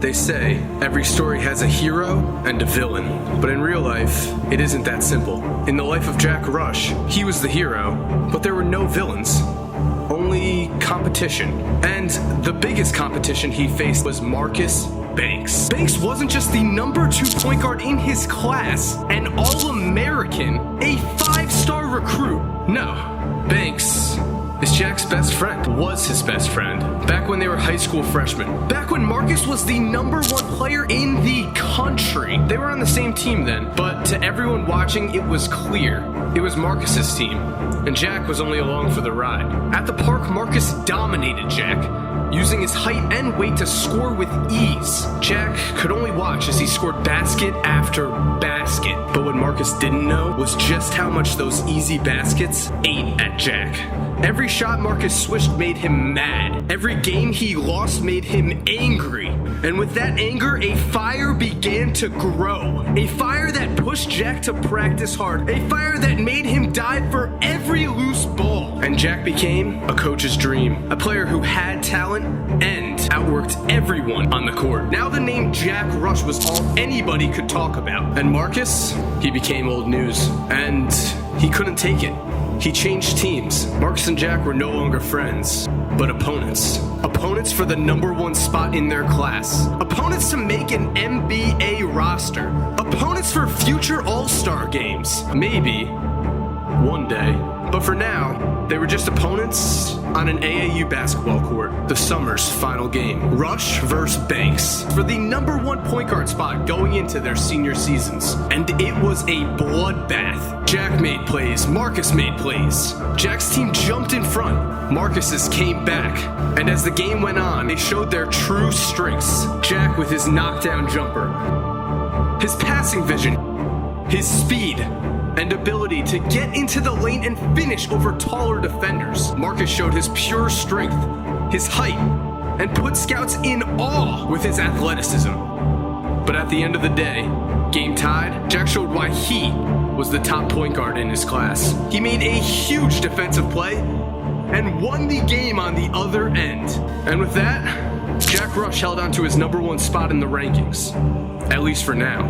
They say every story has a hero and a villain, but in real life, it isn't that simple. In the life of Jack Rush, he was the hero, but there were no villains. Only competition. And the biggest competition he faced was Marcus Banks. Banks wasn't just the number 2 point guard in his class, an All-American, a 5-star recruit. No, Banks is Jack's best friend, was his best friend, back when they were high school freshmen. Back when Marcus was the number 1 player in the country. They were on the same team then, but to everyone watching, it was clear it was Marcus's team, and Jack was only along for the ride. At the park, Marcus dominated Jack, using his height and weight to score with ease. Jack could only watch as he scored basket after basket, but what Marcus didn't know was just how much those easy baskets ate at Jack. Every shot Marcus swished made him mad. Every game he lost made him angry. And with that anger, a fire began to grow. A fire that pushed Jack to practice hard. A fire that made him dive for every loose ball. And Jack became a coach's dream. A player who had talent and outworked everyone on the court. Now the name Jack Rush was all anybody could talk about. And Marcus, he became old news. And he couldn't take it. He changed teams. Marcus and Jack were no longer friends, but opponents. Opponents for the number 1 spot in their class. Opponents to make an NBA roster. Opponents for future All-Star games. Maybe one day. But for now, they were just opponents on an AAU basketball court. The summer's final game. Rush versus Banks for the number 1 point guard spot going into their senior seasons. And it was a bloodbath. Jack made plays. Marcus made plays. Jack's team jumped in front. Marcus's came back. And as the game went on, they showed their true strengths. Jack with his knockdown jumper, his passing vision, his speed, and ability to get into the lane and finish over taller defenders. Marcus showed his pure strength, his height, and put scouts in awe with his athleticism. But at the end of the day, game tied, Jack showed why he was the top point guard in his class. He made a huge defensive play and won the game on the other end. And with that, Jack Rush held on to his number 1 spot in the rankings, at least for now.